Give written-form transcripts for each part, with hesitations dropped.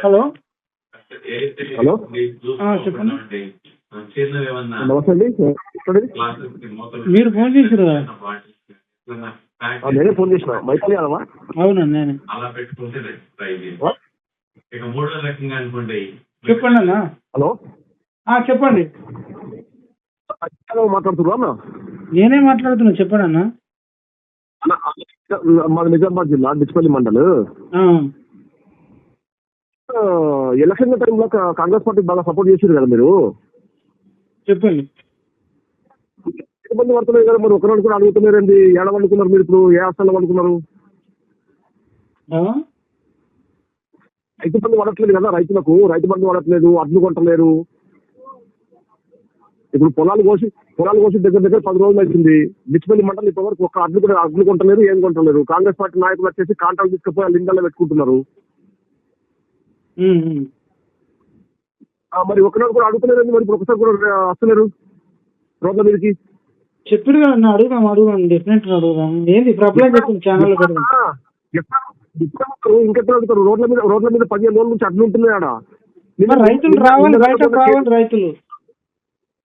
Hello hello చెప్పండి. నమస్తే అండి. మీరు ఫోన్ చేశారు కదా? నేనే ఫోన్ చేసిన. మైథిలి యాదవా? అవునండి నేనే. చెప్పండి అన్న. హలో చెప్పండి. మాట్లాడుతున్నా అన్న? నేనే మాట్లాడుతున్నా, చెప్పండి అన్న. మాది నిజామాబాద్ జిల్లా డిచ్పల్లి మండల్. ఎలక్షన్ టైంలో కాంగ్రెస్ పార్టీ బాగా సపోర్ట్ చేసారు కదా మీరు? చెప్పండి. ఇబ్బంది పడుతున్నాయి కదా మరి, ఒకరోజు కూడా అడుగుతున్నారు ఏంటి? ఏడ అనుకున్నారు మీరు? ఇప్పుడు ఏ హాస్టల్లో అనుకున్నారు? రైతు బంధు పడట్లేదు కదా రైతులకు, రైతు బంధు పడట్లేదు, అడ్లు కొంటలేరు. ఇప్పుడు పొలాలు కోసి దగ్గర 10 రోజులు అవుతుంది. డిచ్పల్లి మండలి ఇప్పటివరకు ఒక అడ్లు కొంటలేరు, ఏం కొంటలేరు. కాంగ్రెస్ పార్టీ నాయకులు వచ్చేసి కాంట్రాక్ట్ తీసుకుపోయి లింగాల్లో పెట్టుకుంటున్నారు. మరి ఒకరోజు కూడా అడుగుతలేరు, మరి ఇప్పుడు ఒకసారి కూడా వస్తలేరు రోడ్ల మీదకి. చెప్పారు కదా అన్న, అడుగుదాం డెఫినెట్ అడుగుదాం. ఏంది ప్రాబ్లం చెప్పండి, ఛానల్ పెడదాం. ఇంకెప్పుడు అడుగుతారు? రోడ్ల మీద 15 రోజుల నుంచి అడ్లు ఉంటున్నాయి ఆడ. రైతులు రావాలి, బయటకు రావాలి రైతులు.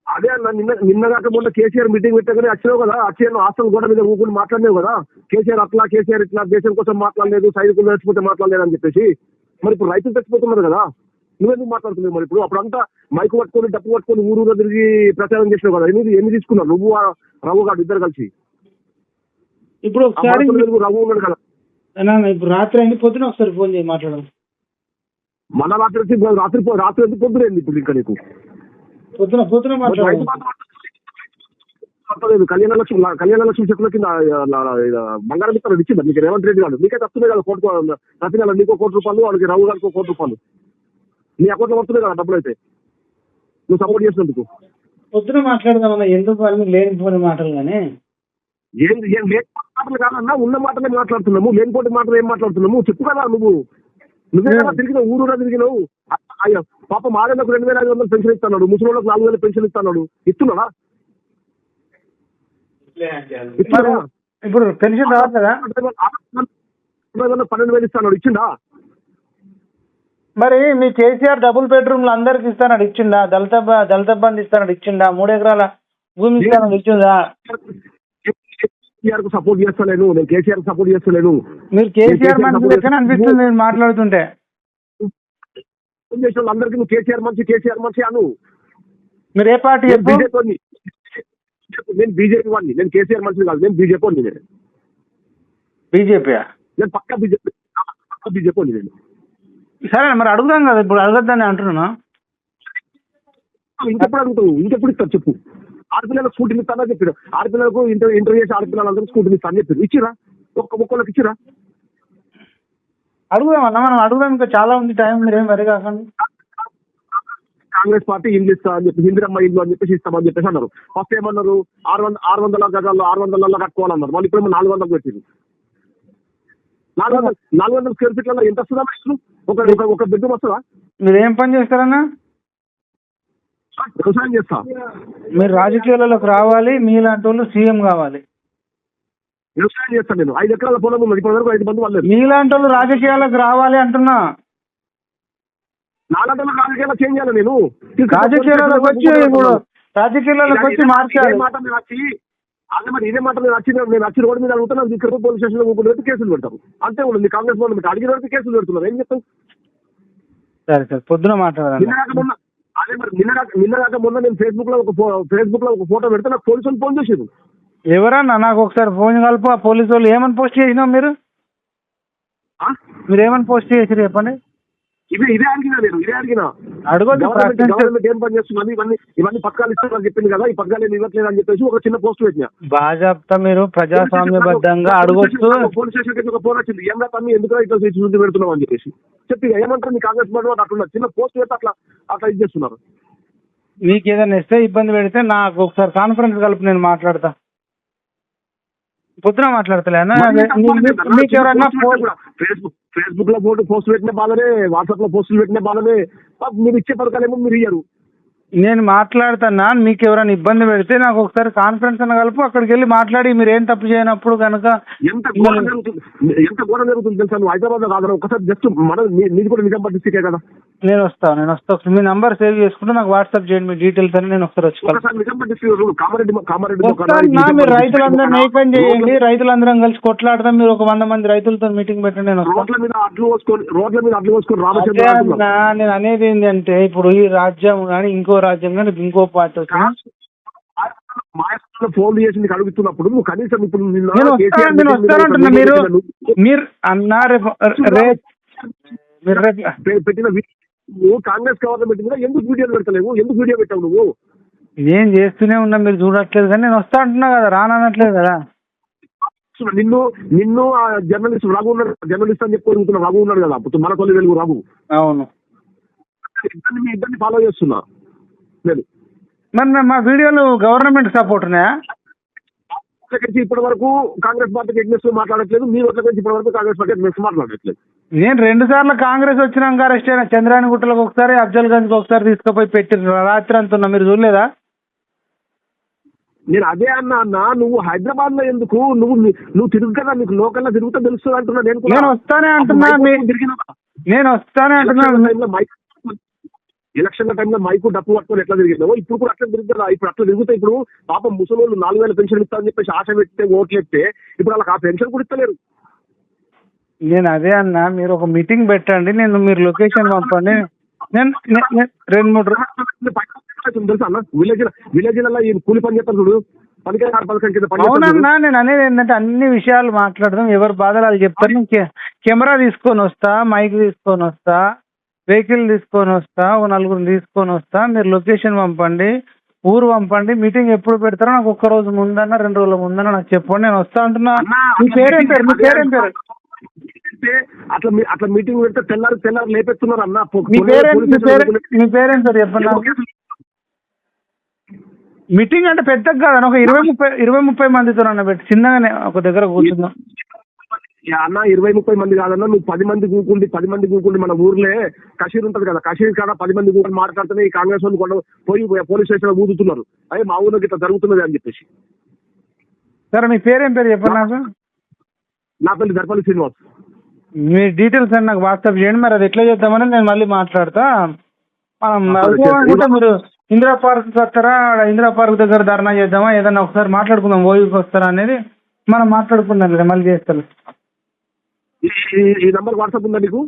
అదే అన్న, నిన్న కాక మొన్న కేసీఆర్ మీటింగ్ పెట్టగానే వచ్చావు కదా, వచ్చాను హాస్టల్ గోడ మీద ఊపుని మాట్లాడినావు కదా. కేసీఆర్ అట్లా, కేసీఆర్ ఇట్లా, దేశం కోసం మాట్లాడలేదు, సైనికులు చచ్చిపోతే మాట్లాడలేదు అని చెప్పేసి. మరి ఇప్పుడు రైతులు చచ్చిపోతున్నారు కదా, నువ్వెందుకు మాట్లాడుతున్నావు? మరి ఇప్పుడు అప్పుడంతా మైకు పట్టుకొని డప్పు పట్టుకొని ఊరూరు తిరిగి ప్రచారం చేసినావు కదా. ఎన్ని తీసుకున్నారు నువ్వు రఘు గారు ఇద్దరు కలిసి? ఇప్పుడు రఘు ఉన్నాడు కదా. ఇప్పుడు రాత్రి అయింది, పొద్దున ఒకసారి ఫోన్ చేసి మాట్లాడదాం. మన రాత్రి ఎందుకు పొద్దున ఇప్పుడు ఇంకా నీకు పొద్దున మాట్లాడలేదు. కళ్యాణ లక్ష్మి చెక్కుల కింద బంగారం ఇస్తాను ఇచ్చిందా మీకు రేవంత్ రెడ్డి గారు? మీకే వస్తున్నాయి కదా కోటి, ప్రతి నెల నీకో ₹1,00,00,000, వాళ్ళకి రావు గారికి ₹1,00,00,000 నీ అకౌంట్లో వస్తున్నాయి కదా డబ్బులు. అయితే నువ్వు సపోర్ట్ చేసినందుకు పొద్దున మాట్లాడదామన్నా, ఎందుకు వాళ్ళు లేనిపోని మాటలు. కానీ ఏం లేని మాటలు కాదన్నా, ఉన్న మాటలే మాట్లాడుతున్నాము. లేనిపోటి మాటలు ఏం మాట్లాడుతున్నాము చెప్పు కదా. నువ్వే కదా తిరిగినావు, ఊరూరా తిరిగినావు. అయ్యో పాప మాదన్నకు 2,500 పెన్షన్ ఇస్తున్నాడు, ముసలిళ్ళకు 4,000 పెన్షన్ ఇస్తున్నాడు. ఇస్తున్నాడా? ఇప్పుడు పెన్షన్ రావట్లేదా? 12,000 ఇస్తున్నాడు, ఇచ్చిండా? మరి మీ కేసీఆర్ డబుల్ బెడ్రూమ్లు అందరికి ఇస్తాడు, ఇచ్చిండా? దళిత బంధు ఇస్తాడు, ఇచ్చిండా? 3 ఎకరాల భూమి ఇస్తాడు, ఇచ్చిందా? కేసీఆర్ కు సపోర్ట్ చేస్తలేను నేను, కేసీఆర్ సపోర్ట్ చేస్తలేను. మీరు కేసీఆర్ మనిషి లెక్కనే అనిపిస్తుంది మీరు మాట్లాడుతుంటే. అందరికి నువ్వు కేసీఆర్ మనిషి అను. మీరు ఏ పార్టీ? నేను బీజేపీ వాడిని, నేను కేసీఆర్ మనిషి కాదు, నేను బీజేపీ వాడిని. బీజేపీ? నేను పక్కా బీజేపీ వాడిని నేను. సరే మరి అడుగుదాం కదా, ఇప్పుడు అడగద్దని అంటున్నా. ఇంకెప్పుడు అడుగుతావు? ఇంకెప్పుడు ఇస్తారు చెప్పు? ఆడపిల్లలకు స్కూటీని ఇస్తానని చెప్పారు. ఆడపిల్లలకు ఇంటర్ చేసి ఆడపిల్లలందరూ స్కూటీని ఇస్తానని చెప్పారు. ఇచ్చిరా? ఒక్కళ్ళకి ఇచ్చిరా? అడుగుదాం అన్న, మనం అడుగుదాం. ఇంకా చాలా ఉంది టైం, మీరేం వరి కాకండి. కాంగ్రెస్ పార్టీ ఇల్లు ఇస్తా అని చెప్పి, ఇందిరమ్మ ఇల్లు అని చెప్పేసి ఇస్తామని చెప్పేసి అన్నారు. ఫస్ట్ ఏమన్నారు? 600 గజాల్లో 600 కట్టుకోవాలన్నారు. వాళ్ళు ఇప్పుడు 400 పెట్టింది. 400 స్క్వేర్ ఫీట్లలో ఎంత వస్తుందా? ఒక బెడ్రూమ్ వస్తుందా? మీరు ఏం పని చేస్తారన్నా? వ్యవసాయం చేస్తా. మీరు రాజకీయాలలోకి రావాలి, మీలాంటి వాళ్ళు సీఎం కావాలి. వ్యవసాయం చేస్తాను నేను. 5 ఎకరాల పొలం ఉన్నది, ఇప్పటి వరకు 5 మంది వాళ్ళు. మీలాంటి వాళ్ళు రాజకీయాలకు రావాలి అంటున్నా. నాలుగు రాజకీయాలు చేంజ్ చేయాలి నేను. రాజకీయాలకు వచ్చి మార్చాలి. అదే మరి ఇదే మాట నేను వచ్చి రోడ్డు మీద అడుగుతున్నాను, ఇక్కడ పోలీస్ స్టేషన్ లో కేసులు పెడతారు. అంతే ఉంది కాంగ్రెస్ గవర్నమెంట్. అడిగిన వరకు కేసులు పెడుతున్నారు. ఏం చెప్తాం? సరే సరే పొద్దున మాట్లాడాలి. అదే మరి నిన్న కాక మొన్న నేను ఫేస్బుక్ లో ఒక ఫోటో పెడితే నాకు పోలీసులు ఫోన్ చేసారు. ఎవరన్నా నాకు ఒకసారి ఫోన్ కలుపు. ఆ పోలీసు వాళ్ళు ఏమని పోస్ట్ చేసినావు? మీరు ఏమని పోస్ట్ చేసారు చెప్పండి. ఇదే అడిగినా నేను, అడగొద్దు. గవర్నమెంట్ ఏం పని చేస్తుంది, ఇవన్నీ పథకాలు ఇస్తారని చెప్పింది కదా, ఈ పథకాలు ఏమి ఇవ్వట్లేదు అని చెప్పేసి ఒక చిన్న పోస్ట్ పెట్టినా. బాజాప్తా మీరు ప్రజాస్వామ్యబద్ధంగా అడగొచ్చు. పోలీస్ స్టేషన్ ఒక ఫోన్ వచ్చింది, ఏం తమ్మి ఎందుకు ఇట్లా చూసి పెడుతున్నావు అని చెప్పేసి చెప్పి ఏమంటారు మీ కాంగ్రెస్ పార్టీ అట్లా చిన్న పోస్ట్ పెడితే అట్లా ఇది చేస్తున్నారు. మీకు ఏదైనా ఇస్తే ఇబ్బంది పెడితే నాకు ఒకసారి కాన్ఫరెన్స్ కలుపు, నేను మాట్లాడతా. పొద్దున మాట్లాడతలేనా? మీకు ఎవరన్నా ఫేస్బుక్ లో పోస్ట్ పెట్టిన బాధనే, వాట్సాప్ లో పోస్టులు పెట్టిన బాధనే. మీరు ఇచ్చే పథకాలేమో మీరు ఇయ్యరు. నేను మాట్లాడుతున్నా, మీకు ఎవరైనా ఇబ్బంది పెడితే నాకు ఒకసారి కాన్ఫరెన్స్ అని కలుపు, అక్కడికి వెళ్ళి మాట్లాడి మీరు ఏం తప్పు చేయనప్పుడు కనుక ఎంత ఘోరం జరుగుతుంది తెలుసా? నువ్వు హైదరాబాద్ లో కాదు, ఒకసారి జస్ట్ నీది కూడా నిజామాబాద్ డిస్ట్రిక్టే కదా. నేను వస్తా మీ నంబర్ సేవ్ చేసుకుంటే నాకు వాట్సాప్ చేయండి మీ డీటెయిల్స్ అని, నేను ఒకసారి వచ్చి ఒకసారి నిజామాబాద్ డిస్ట్రిక్ట్ కామారెడ్డి వస్తాను. మీరు రైతులందరూ నేకం చేయండి, రైతులందరం కలిసి కొట్లాడదాం. మీరు ఒక 100 మంది రైతులతో మీటింగ్ పెట్టండి, నేను వస్తాను. రోడ్ల మీద అడ్లు పోసుకొని రామచంద్ర అన్నా, నేను అనేది ఏంటంటే ఇప్పుడు ఈ రాజ్యం కానీ ఇంకో రాజ్యం కానీ ఇంకో పార్టీ వచ్చినా ఫోన్ చేసి నీకు అడుగుతున్నప్పుడు నువ్వు కనీసం ఇప్పుడు నేను వస్తానంటున్నా. మీరు అన్నా రేపు పెట్టిన నువ్వు కాంగ్రెస్ గవర్నమెంట్ మీద ఎందుకు వీడియోలు పెడతలేవు? ఎందుకు వీడియో పెట్టావు నువ్వు? నేను చేస్తూనే ఉన్నా, మీరు చూడట్లేదు. కానీ నేను వస్తా అంటున్నా కదా, రానట్లేదు కదా. నిన్ను ఆ జర్నలిస్ట్ రఘు ఉన్నాడు, జర్నలిస్ట్ అని చెప్పి రఘు ఉన్నాడు కదా, మన తొలి వెలుగు రఘు. అవును, మీ ఇద్దరిని ఫాలో చేస్తున్నా నేను. మరి మా వీడియోలు గవర్నమెంట్ సపోర్ట్ ఉన్నాయా? ఇప్పటి వరకు కాంగ్రెస్ పార్టీకి ఎగ్నెస్ట్ మాట్లాడట్లేదు, మీ ఓట్ల నుంచి ఇప్పటి వరకు కాంగ్రెస్ పార్టీ ఎగ్నెస్ట్ మాట్లాడట్లేదు. నేను 2 సార్లు కాంగ్రెస్ వచ్చినాక అరెస్ట్ అయినా. చంద్రాయణ గుట్టలకు ఒకసారి, అఫ్జల్ గంజ్కి ఒకసారి తీసుకుపోయి పెట్టిన రాత్రి అంటున్నా, మీరు చూడలేదా? నేను అదే అన్నా నువ్వు హైదరాబాద్ లో ఎందుకు నువ్వు తిరుగు కదా, నీకు లోకల్ లో తిరుగుతా తెలుస్తుంది అంటున్నా. నేను వస్తానే అంటున్నా. ఎలక్షన్ టైంలో మైకు డప్పు పట్టుకొని ఎట్లా తిరిగినావో ఇప్పుడు కూడా అట్లా తిరుగుతుందా? ఇప్పుడు అట్లా తిరుగుతా. ఇప్పుడు పాపం ముసలోళ్ళు 4000 పెన్షన్ ఇస్తా అని చెప్పేసి ఆశ పెడితే ఓట్లు ఎత్తే ఇప్పుడు వాళ్ళకి ఆ పెన్షన్ కూడా ఇస్తలేరు. నేను అదే అన్నా, మీరు ఒక మీటింగ్ పెట్టండి, మీరు లొకేషన్ పంపండి. నేను 2-3 తెలుసా అన్న, విలేజ్లలో ఈ కూలి పని చేస్తారు చూడు, పథకం కింద పని. అవునన్నా, నేను అనేది ఏంటంటే అన్ని విషయాలు మాట్లాడదాం, ఎవరు బాధలు వాళ్ళు చెప్తారు. నేను కెమెరా తీసుకొని వస్తా, మైక్ తీసుకొని వస్తా, వెహికల్ తీసుకొని వస్తా, 4 తీసుకొని వస్తా. మీరు లొకేషన్ పంపండి, ఊరు పంపండి. మీటింగ్ ఎప్పుడు పెడతారో నాకు 1 రోజు ముందన్నా 2 రోజుల ముందన్నా నాకు చెప్పండి, నేను వస్తా అంటున్నా. మీ పేరేం పేరు? అట్లా మీటింగ్ పెడితే తెల్లారు లేపెత్తున్నారు అన్న. మీ పేరేం సార్ చెప్పండి. మీటింగ్ అంటే పెద్దగా కాదన్న, ఒక 20-30 మందితో అన్న పెట్టి చిన్నగానే ఒక దగ్గర కూర్చుందాం అన్న. 20-30 మంది కాదన్నా, నువ్వు 10 మంది కూకుండి మన ఊర్లే కషీర్ ఉంటది కదా, కషీర్ కాడ 10 మంది కూకుని మాట్లాడుతూనే ఈ కాంగ్రెస్ వాళ్ళు పోయి పోలీస్ స్టేషన్ లో ఊదుతున్నారు. అదే మా ఊర్లోకి ఇట్లా జరుగుతున్నది అని చెప్పేసి. సరే, మీ పేరేం పేరు చెప్పండి నాకు. నా పేరు దర్పల్లి శ్రీనివాస్. మీ డీటెయిల్స్ అని నాకు వాట్సాప్ చేయండి. మరి అది ఎట్లా చేద్దామని నేను మళ్ళీ మాట్లాడతా. మనం అనుకుంటే మీరు ఇందిరా పార్క్ వస్తారా, ఇందిరా పార్క్ దగ్గర ధర్నా చేద్దామా, ఏదన్నా ఒకసారి మాట్లాడుకుందాం, ఓయూకి వస్తారా అనేది మనం మాట్లాడుకుందాం. మళ్ళీ చేస్తాను. ఈ నంబర్ వాట్సాప్ ఉందా నీకు?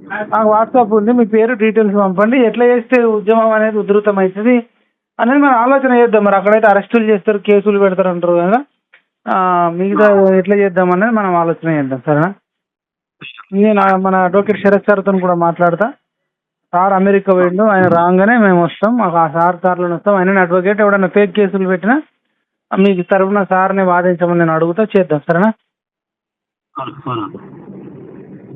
వాట్సాప్ ఉంది. మీ పేరు డీటెయిల్స్ పంపండి. ఎట్లా చేస్తే ఉద్యమం అనేది ఉధృతం అవుతుంది అనేది మనం ఆలోచన చేద్దాం. మరి అక్కడైతే అరెస్టులు చేస్తారు, కేసులు పెడతారు అంటారు కదా, మిగతా ఎట్లా చేద్దాం అనేది మనం ఆలోచన చేద్దాం. సరేనా? నేను మన అడ్వకేట్ శరత్ సార్తో కూడా మాట్లాడతా. సార్ అమెరికా పోయిండు, ఆయన రాగానే మేము వస్తాం. మాకు ఆ సార్ కార్లోనే వస్తాం. ఆయన అడ్వకేట్, ఎవడన్నా ఫేక్ కేసులు పెట్టినా మీకు తరఫున సార్ని వాదించమని నేను అడుగుతా, చేద్దాం. సరేనా?